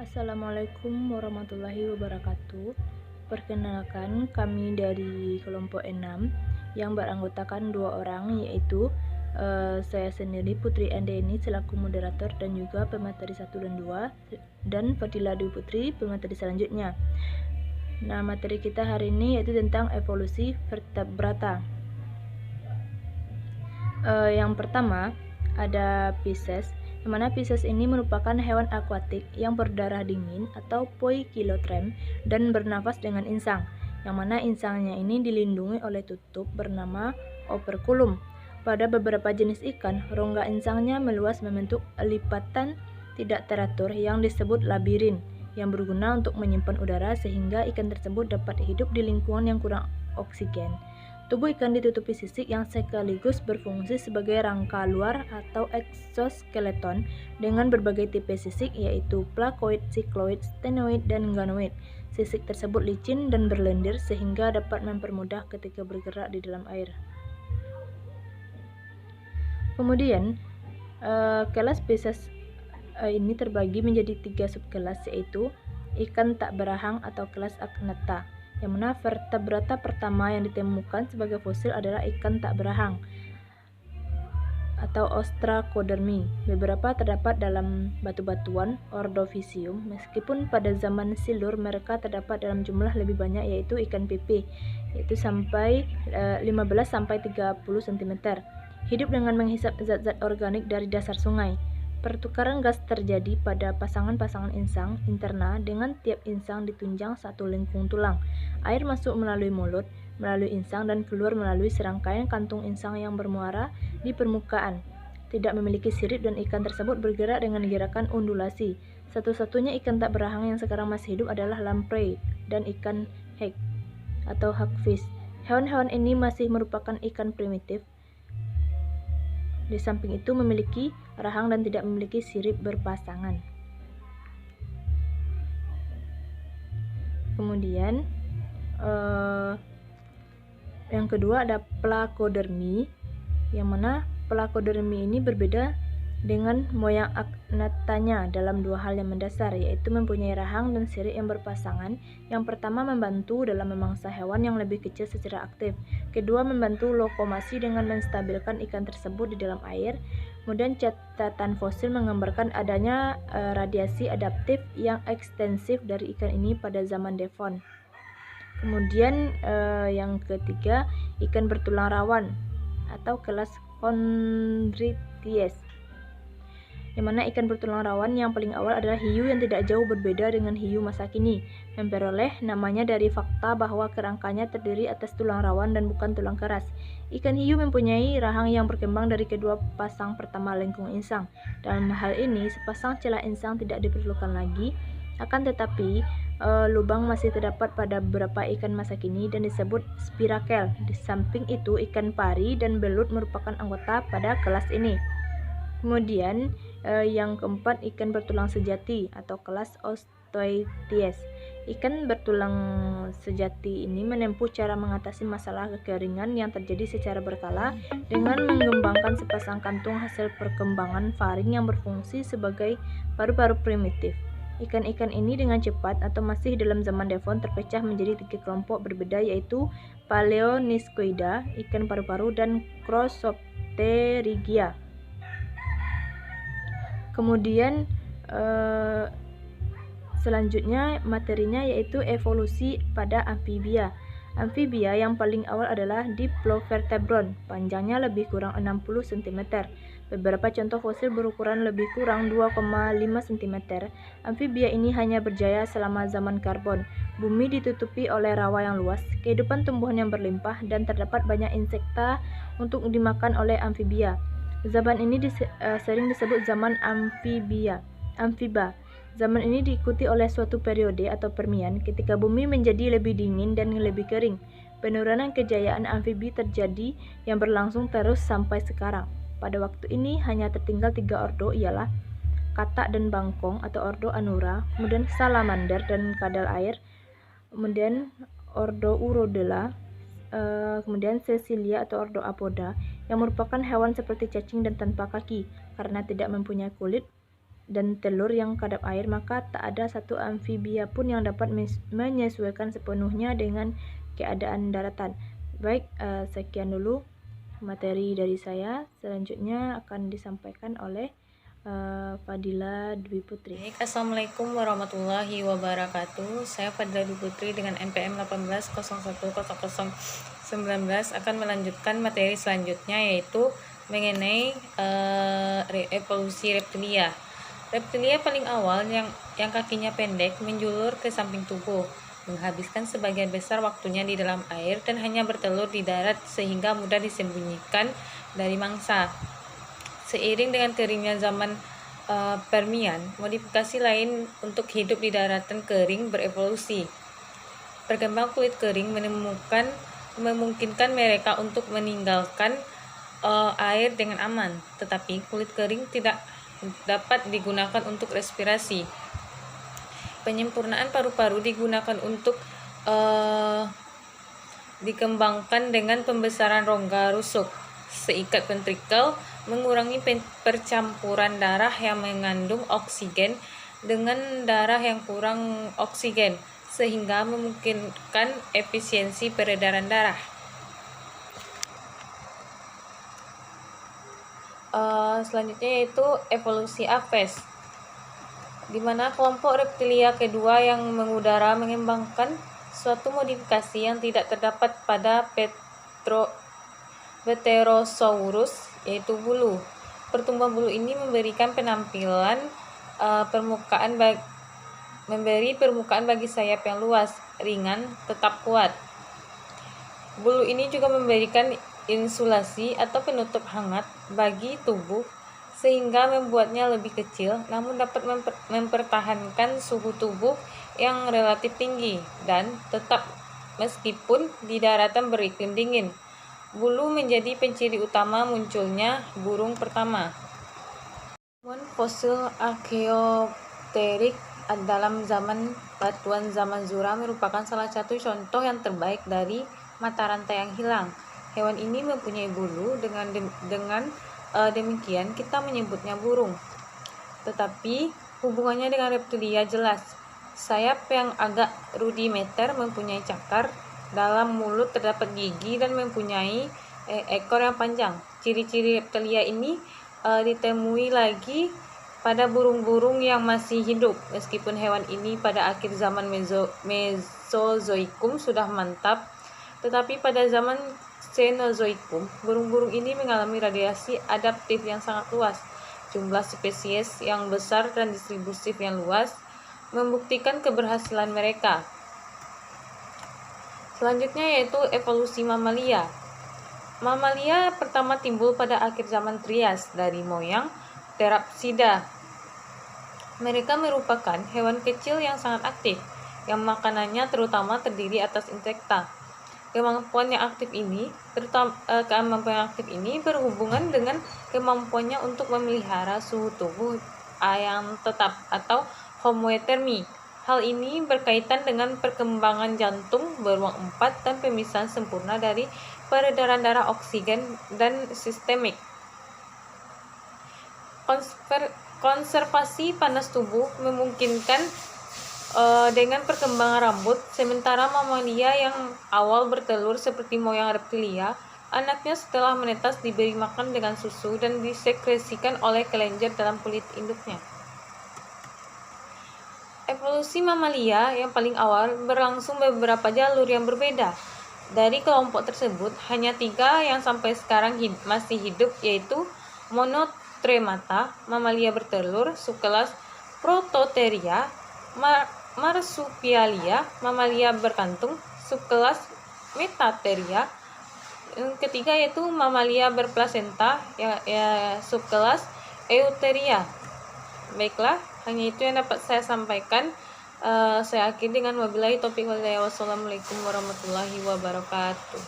Assalamualaikum warahmatullahi wabarakatuh. Perkenalkan, kami dari kelompok 6 yang beranggotakan 2 orang, yaitu saya sendiri Putri Andeni selaku moderator dan juga pemateri 1 dan 2, dan Fadila Dwi Putri pemateri selanjutnya. Nah, materi kita hari ini yaitu tentang evolusi vertebrata. Yang pertama ada Pisces, yang mana Pisces ini merupakan hewan akuatik yang berdarah dingin atau poikilotrem dan bernafas dengan insang, yang mana insangnya ini dilindungi oleh tutup bernama operculum. Pada beberapa jenis ikan, rongga insangnya meluas membentuk lipatan tidak teratur yang disebut labirin, yang berguna untuk menyimpan udara sehingga ikan tersebut dapat hidup di lingkungan yang kurang oksigen. Tubuh ikan ditutupi sisik yang sekaligus berfungsi sebagai rangka luar atau exoskeleton dengan berbagai tipe sisik, yaitu plakoid, sikloid, stenoid, dan ganoid. Sisik tersebut licin dan berlendir sehingga dapat mempermudah ketika bergerak di dalam air. Kemudian, kelas Pisces ini terbagi menjadi 3 subkelas, yaitu ikan tak berahang atau kelas Agnatha, yang mana vertebrata pertama yang ditemukan sebagai fosil adalah ikan tak berahang atau Ostracodermi. Beberapa terdapat dalam batu-batuan Ordovicium, meskipun pada zaman Silur mereka terdapat dalam jumlah lebih banyak, yaitu ikan pipi, yaitu sampai 15-30 cm. Hidup dengan menghisap zat-zat organik dari dasar sungai. Pertukaran gas terjadi pada pasangan-pasangan insang interna dengan tiap insang ditunjang satu lengkung tulang. Air masuk melalui mulut, melalui insang dan keluar melalui serangkaian kantung insang yang bermuara di permukaan. Tidak memiliki sirip dan ikan tersebut bergerak dengan gerakan undulasi. Satu-satunya ikan tak berahang yang sekarang masih hidup adalah lamprey dan ikan hake atau hagfish. Hewan-hewan ini masih merupakan ikan primitif. Di samping itu memiliki rahang dan tidak memiliki sirip berpasangan. Kemudian yang kedua ada Placodermi, yang mana Placodermi ini berbeda dengan moyang Agnathanya dalam 2 hal yang mendasar, yaitu mempunyai rahang dan sirip yang berpasangan. Yang pertama membantu dalam memangsa hewan yang lebih kecil secara aktif. Kedua membantu lokomasi dengan menstabilkan ikan tersebut di dalam air. Kemudian catatan fosil menggambarkan adanya radiasi adaptif yang ekstensif dari ikan ini pada zaman Devon. Kemudian yang ketiga ikan bertulang rawan atau kelas Chondrites, yang mana ikan bertulang rawan yang paling awal adalah hiu yang tidak jauh berbeda dengan hiu masa kini. Memperoleh namanya dari fakta bahwa kerangkanya terdiri atas tulang rawan dan bukan tulang keras. Ikan hiu mempunyai rahang yang berkembang dari kedua pasang pertama lengkung insang. Dalam hal ini, sepasang celah insang tidak diperlukan lagi. Akan tetapi, lubang masih terdapat pada beberapa ikan masa kini dan disebut spirakel. Di samping itu, ikan pari dan belut merupakan anggota pada kelas ini. Kemudian yang keempat ikan bertulang sejati atau kelas Ostoites. Ikan bertulang sejati ini menempuh cara mengatasi masalah kekeringan yang terjadi secara berkala dengan mengembangkan sepasang kantung hasil perkembangan faring yang berfungsi sebagai paru-paru primitif. Ikan-ikan ini dengan cepat atau masih dalam zaman Devon terpecah menjadi 3 kelompok berbeda, yaitu Paleoniscoida, ikan paru-paru, dan Crossopterygia. Kemudian selanjutnya materinya yaitu evolusi pada amfibia. Amfibia yang paling awal adalah Diplovertebron, panjangnya lebih kurang 60 cm. Beberapa contoh fosil berukuran lebih kurang 2,5 cm. Amfibia ini hanya berjaya selama zaman karbon. Bumi ditutupi oleh rawa yang luas, kehidupan tumbuhan yang berlimpah, dan terdapat banyak insekta untuk dimakan oleh amfibia. Zaman ini sering disebut zaman amfiba. Zaman ini diikuti oleh suatu periode atau Permian ketika bumi menjadi lebih dingin dan lebih kering. Penurunan kejayaan amfibi terjadi yang berlangsung terus sampai sekarang. Pada waktu ini hanya tertinggal 3 ordo, ialah katak dan bangkong atau ordo Anura, kemudian salamander dan kadal air, kemudian ordo Urodela, kemudian Cecilia atau ordo Apoda, yang merupakan hewan seperti cacing dan tanpa kaki karena tidak mempunyai kulit. dan telur yang kadap air, maka tak ada satu amfibia pun yang dapat menyesuaikan sepenuhnya dengan keadaan daratan. Baik, sekian dulu materi dari saya. Selanjutnya akan disampaikan oleh Fadila Dwi Putri. Assalamualaikum warahmatullahi wabarakatuh. Saya Fadila Dwi Putri dengan NPM 18010019 akan melanjutkan materi selanjutnya, yaitu mengenai evolusi reptilia. Reptilia paling awal yang kakinya pendek menjulur ke samping tubuh, menghabiskan sebagian besar waktunya di dalam air dan hanya bertelur di darat sehingga mudah disembunyikan dari mangsa. Seiring dengan keringnya zaman Permian, modifikasi lain untuk hidup di daratan kering berevolusi. Perkembangan kulit kering memungkinkan mereka untuk meninggalkan air dengan aman, tetapi kulit kering tidak dapat digunakan untuk respirasi. Penyempurnaan paru-paru digunakan untuk dikembangkan dengan pembesaran rongga rusuk. Seikat ventrikel mengurangi percampuran darah yang mengandung oksigen dengan darah yang kurang oksigen, sehingga memungkinkan efisiensi peredaran darah. Selanjutnya yaitu evolusi Aves, di mana kelompok reptilia kedua yang mengudara mengembangkan suatu modifikasi yang tidak terdapat pada Pterosaurus, yaitu bulu. Pertumbuhan bulu ini memberikan permukaan bagi sayap yang luas, ringan, tetap kuat. Bulu ini juga memberikan insulasi atau penutup hangat bagi tubuh, sehingga membuatnya lebih kecil namun dapat mempertahankan suhu tubuh yang relatif tinggi dan tetap meskipun di daratan beriklim dingin. Bulu menjadi penciri utama munculnya burung pertama. Fosil Archaeopteryx dalam zaman batuan zaman Jura merupakan salah satu contoh yang terbaik dari mata rantai yang hilang. Hewan ini mempunyai bulu, dengan demikian kita menyebutnya burung. Tetapi hubungannya dengan reptilia jelas. Sayap yang agak rudimenter mempunyai cakar, dalam mulut terdapat gigi dan mempunyai ekor yang panjang. Ciri-ciri reptilia ini ditemui lagi pada burung-burung yang masih hidup, meskipun hewan ini pada akhir zaman Mesozoikum sudah mantap, tetapi pada zaman Cenozoikum, burung-burung ini mengalami radiasi adaptif yang sangat luas. Jumlah spesies yang besar dan distribusi yang luas membuktikan keberhasilan mereka. Selanjutnya yaitu evolusi mamalia. Mamalia pertama timbul pada akhir zaman Trias dari moyang Therapsida. Mereka merupakan hewan kecil yang sangat aktif, yang makanannya terutama terdiri atas insekta. Kemampuan yang aktif ini berhubungan dengan kemampuannya untuk memelihara suhu tubuh yang tetap atau homeotermi. Hal ini berkaitan dengan perkembangan jantung beruang 4 dan pemisahan sempurna dari peredaran darah oksigen dan sistemik. Konservasi panas tubuh memungkinkan dengan perkembangan rambut, sementara mamalia yang awal bertelur seperti moyang reptilia, anaknya setelah menetas diberi makan dengan susu dan disekresikan oleh kelenjar dalam kulit induknya. Evolusi mamalia yang paling awal berlangsung beberapa jalur yang berbeda. Dari kelompok tersebut, hanya 3 yang sampai sekarang masih hidup, yaitu Monotremata, mamalia bertelur, subkelas Prototheria, Marsupialia, mamalia berkantung, subkelas Metatheria. Yang ketiga yaitu mamalia berplasenta, subkelas Eutheria. Baiklah, hanya itu yang dapat saya sampaikan. Saya akhiri dengan wabillahi taufiq wal hidayah. Wassalamualaikum warahmatullahi wabarakatuh.